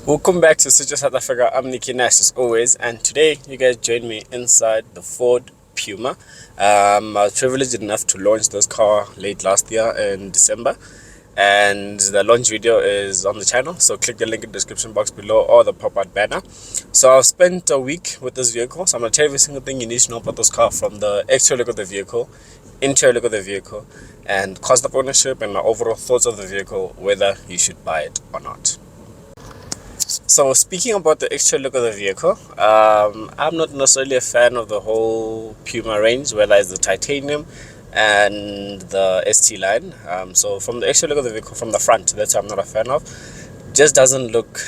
Welcome back to Suture South Africa. I'm Nikki Nash as always, and today you guys join me inside the Ford Puma. I was privileged enough to launch this car late last year in December, and the launch video is on the channel, so click the link in the description box below or the pop-out banner. So I've spent a week with this vehicle, so I'm going to tell you every single thing you need to know about this car, from the exterior look of the vehicle, interior look of the vehicle, and cost of ownership and my overall thoughts of the vehicle, whether you should buy it or not. So speaking about the exterior look of the vehicle, I'm not necessarily a fan of the whole Puma range, whether it's the titanium and the ST line. So from the exterior look of the vehicle, from the front, that's what I'm not a fan of. Just doesn't look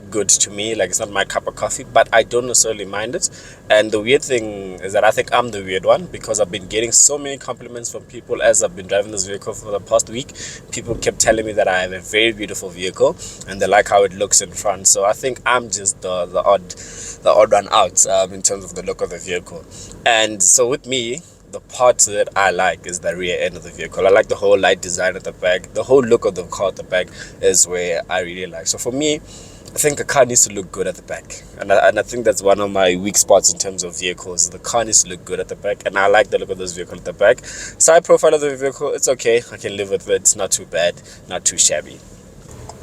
good to me. Like, it's not my cup of coffee, but I don't necessarily mind it. And the weird thing is that I think I'm the weird one, because I've been getting so many compliments from people as I've been driving this vehicle for the past week. People kept telling me that I have a very beautiful vehicle and they like how it looks in front. So I think I'm just the odd one out in terms of the look of the vehicle. And so with me, the part that I like is the rear end of the vehicle. I like the whole light design at the back. The whole look of the car at the back is where I really like. So for me, I think a car needs to look good at the back, and I think that's one of my weak spots in terms of vehicles. The car needs to look good at the back, and I like the look of this vehicle at the back. Side profile of the vehicle, it's okay. I can live with it. It's not too bad, not too shabby.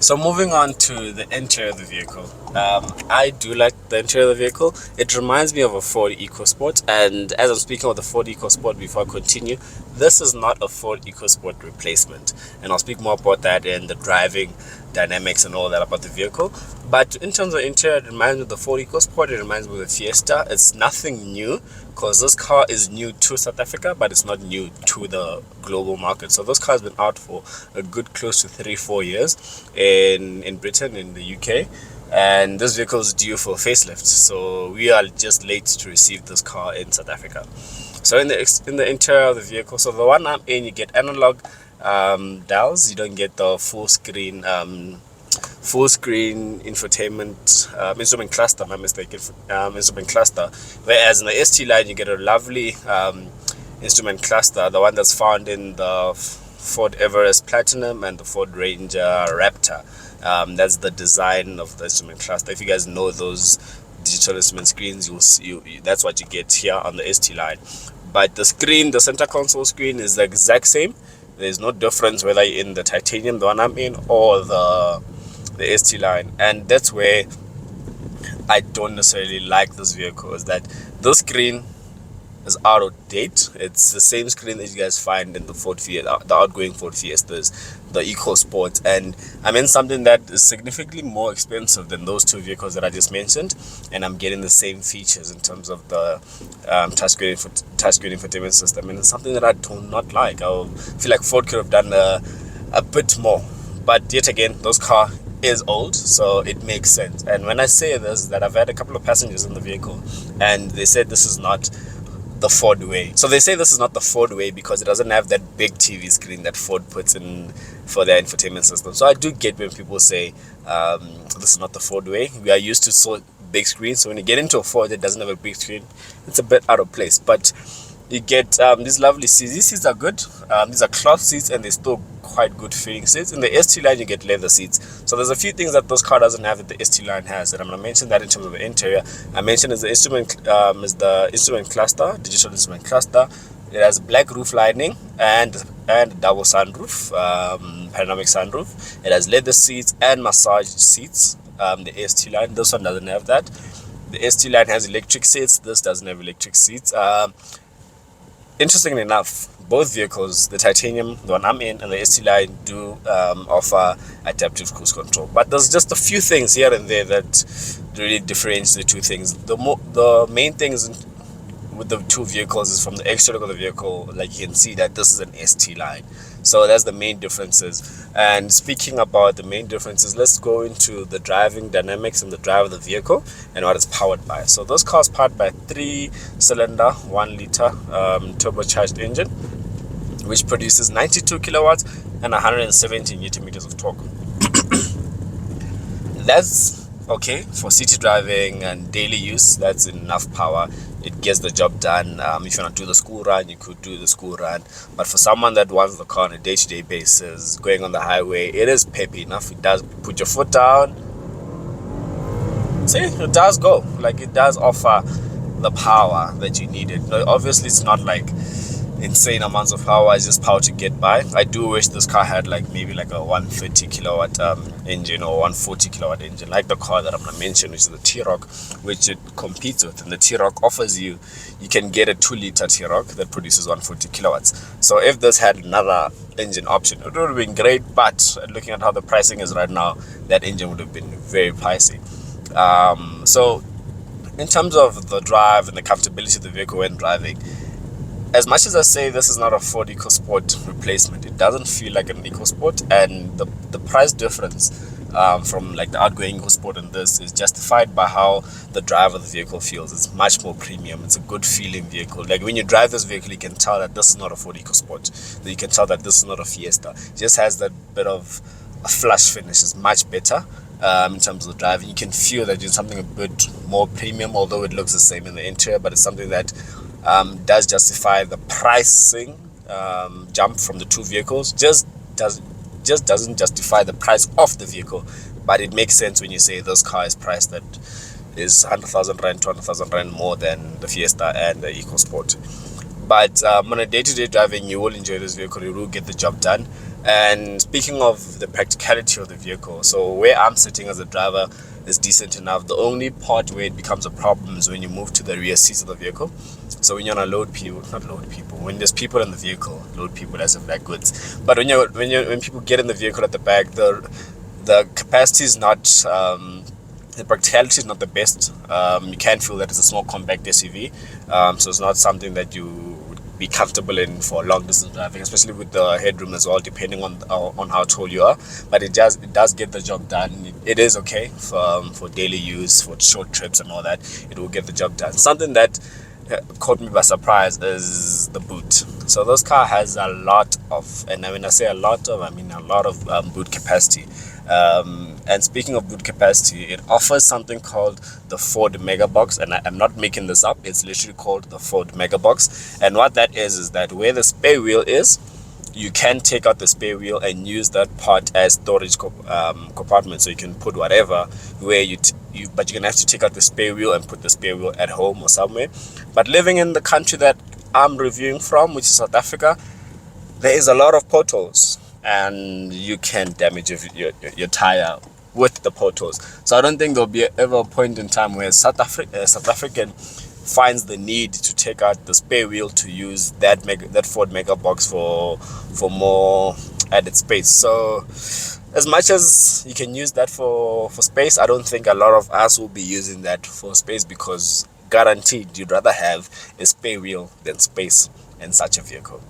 So moving on to the interior of the vehicle, I do like the interior of the vehicle. It reminds me of a Ford EcoSport, and as I'm speaking of the Ford EcoSport, before I continue, this is not a Ford EcoSport replacement, and I'll speak more about that in the driving dynamics and all that about the vehicle. But in terms of interior, it reminds me of the Ford EcoSport. It reminds me of the Fiesta. It's nothing new, because this car is new to South Africa, but it's not new to the global market. So this car has been out for a good close to 3-4 years in Britain, in the UK, and this vehicle is due for a facelift. So we are just late to receive this car in South Africa. So in the interior of the vehicle, so the one I'm in, you get analog dials. You don't get the full screen infotainment instrument cluster, my mistake, instrument cluster. Whereas in the ST line, you get a lovely instrument cluster, the one that's found in the Ford Everest Platinum and the Ford Ranger Raptor. That's the design of the instrument cluster. If you guys know those digital instrument screens, that's what you get here on the ST line. But the screen, the center console screen, is the exact same. There's no difference whether you're in the titanium, the one I'm in, or the ST line. And that's where I don't necessarily like this vehicle, is that the screen is out of date. It's the same screen that you guys find in the Ford Fiesta, the outgoing Ford Fiestas, the EcoSport, and I'm in something that is significantly more expensive than those two vehicles that I just mentioned, and I'm getting the same features in terms of the touchscreen infotainment system, and it's something that I do not like. I feel like Ford could have done a bit more, but yet again, this car is old, so it makes sense. And when I say this, that I've had a couple of passengers in the vehicle, and they said this is not the Ford way. So they say this is not the Ford way because it doesn't have that big TV screen that Ford puts in for their infotainment system. So I do get when people say this is not the Ford way. We are used to so big screens, so when you get into a Ford that doesn't have a big screen, it's a bit out of place. But you get these lovely seats. These seats are good. These are cloth seats, and they're still quite good fitting seats. In the ST line, you get leather seats. So there's a few things that this car doesn't have that the ST line has, and I'm going to mention that in terms of the interior. I mentioned is the instrument cluster, digital instrument cluster. It has black roof lining and double sunroof, panoramic sunroof. It has leather seats and massage seats. The ST line, this one doesn't have that. The ST line has electric seats. This doesn't have electric seats. Interestingly enough, both vehicles, the titanium, the one I'm in, and the ST line, do offer adaptive cruise control. But there's just a few things here and there that really differentiate the two things. The main things with the two vehicles is from the exterior of the vehicle. Like, you can see that this is an ST line. So that's the main differences. And speaking about the main differences, let's go into the driving dynamics and the drive of the vehicle and what it's powered by. So this car is powered by a 3-cylinder 1-liter turbocharged engine, which produces 92 kilowatts and 170 newton meters of torque. That's okay for city driving and daily use. That's enough power. It gets the job done. If you want to do the school run, you could do the school run. But for someone that wants the car on a day-to-day basis, going on the highway, it is peppy enough. It does put your foot down See, it does go. Like, it does offer the power that you needed. Obviously, it's not like insane amounts of power. It's just power to get by. I do wish this car had like maybe like a 130 kilowatt engine or 140 kilowatt engine, like the car that I'm gonna mention, which is the T-Roc, which it competes with. And the T-Roc offers you can get a 2-liter T-Roc that produces 140 kilowatts. So if this had another engine option, it would have been great. But looking at how the pricing is right now, that engine would have been very pricey. So in terms of the drive and the comfortability of the vehicle when driving, as much as I say this is not a Ford EcoSport replacement, it doesn't feel like an EcoSport, and the price difference from like the outgoing EcoSport and this is justified by how the drive of the vehicle feels. It's much more premium. It's a good feeling vehicle. Like when you drive this vehicle, you can tell that this is not a Ford EcoSport. You can tell that this is not a Fiesta. It just has that bit of a flush finish. It's much better in terms of the driving. You can feel that it's something a bit more premium, although it looks the same in the interior, but it's something that does justify the pricing jump from the two vehicles. Just doesn't justify the price of the vehicle, but it makes sense when you say this car is priced at is 100,000 rand, 200,000 rand more than the Fiesta and the EcoSport. But on a day-to-day driving, you will enjoy this vehicle. You will get the job done. And speaking of the practicality of the vehicle, so where I'm sitting as a driver is decent enough. The only part where it becomes a problem is when you move to the rear seats of the vehicle. So when you're gonna load people, not load people, when there's people in the vehicle, load people as if they're goods. But when people get in the vehicle at the back, the capacity is not the practicality is not the best. You can feel that it's a small compact SUV, so it's not something that you would be comfortable in for long distance driving, especially with the headroom as well, depending on how tall you are. But it does get the job done. It is okay for daily use, for short trips and all that. It will get the job done. Something that caught me by surprise is the boot. So this car has a lot of, and when I say a lot of, I mean a lot of boot capacity. And speaking of boot capacity, it offers something called the Ford Mega Box, and I'm not making this up. It's literally called the Ford Mega Box. And what that is that where the spare wheel is, you can take out the spare wheel and use that part as storage compartment, so you can put whatever where but you're gonna have to take out the spare wheel and put the spare wheel at home or somewhere. But living in the country that I'm reviewing from, which is South Africa, there is a lot of potholes, and you can damage your tire with the potholes. So I don't think there'll be ever a point in time where South African finds the need to take out the spare wheel to use that Ford Mega Box for more added space. So as much as you can use that for space, I don't think a lot of us will be using that for space, because guaranteed you'd rather have a spare wheel than space in such a vehicle.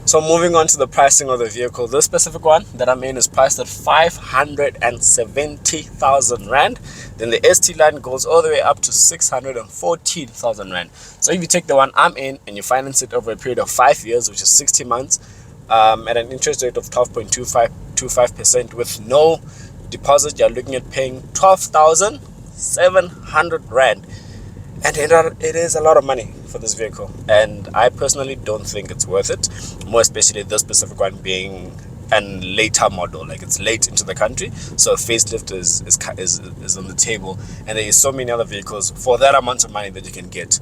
So moving on to the pricing of the vehicle, this specific one that I'm in is priced at 570,000 rand. Then the ST line goes all the way up to 614,000 rand. So if you take the one I'm in and you finance it over a period of 5 years, which is 60 months, at an interest rate of 12.25% with no deposit, you're looking at paying 12,700 rand. And it is a lot of money for this vehicle, and I personally don't think it's worth it, more especially this specific one being a later model. Like, it's late into the country, so a facelift is on the table, and there is so many other vehicles for that amount of money that you can get,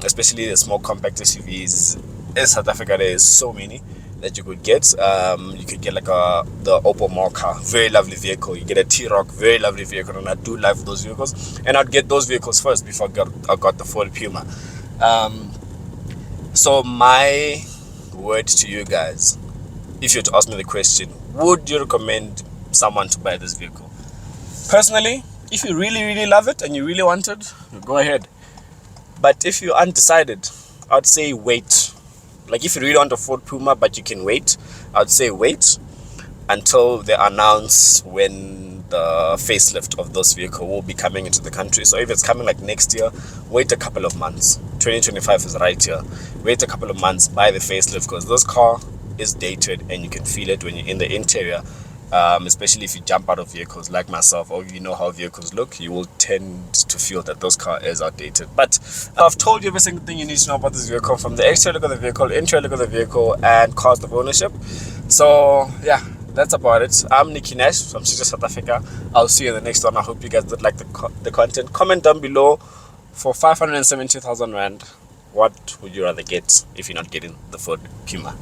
especially the small compact SUVs. In South Africa, there is so many that you could get. You could get like the Opel Mokka, very lovely vehicle. You get a T-Roc, very lovely vehicle, and I do love those vehicles, and I'd get those vehicles first before I got the Ford Puma. So my word to you guys, if you were to ask me the question, would you recommend someone to buy this vehicle? Personally, if you really love it and you really want it, go ahead. But if you're undecided, I'd say wait. Like, if you really want a Ford Puma but you can wait, I'd say wait until they announce when the facelift of this vehicle will be coming into the country. So if it's coming like next year, wait a couple of months. 2025 is right here. Wait a couple of months, buy the facelift, because this car is dated and you can feel it when you're in the interior. Especially if you jump out of vehicles like myself, or if you know how vehicles look, you will tend to feel that this car is outdated. But I've told you every single thing you need to know about this vehicle, from the exterior look of the vehicle, interior look of the vehicle, and cost of ownership. So yeah, that's about it. I'm Nicky Nash from City, South Africa. I'll see you in the next one. I hope you guys did like the content. Comment down below, for 570,000 rand, what would you rather get if you're not getting the Ford Puma?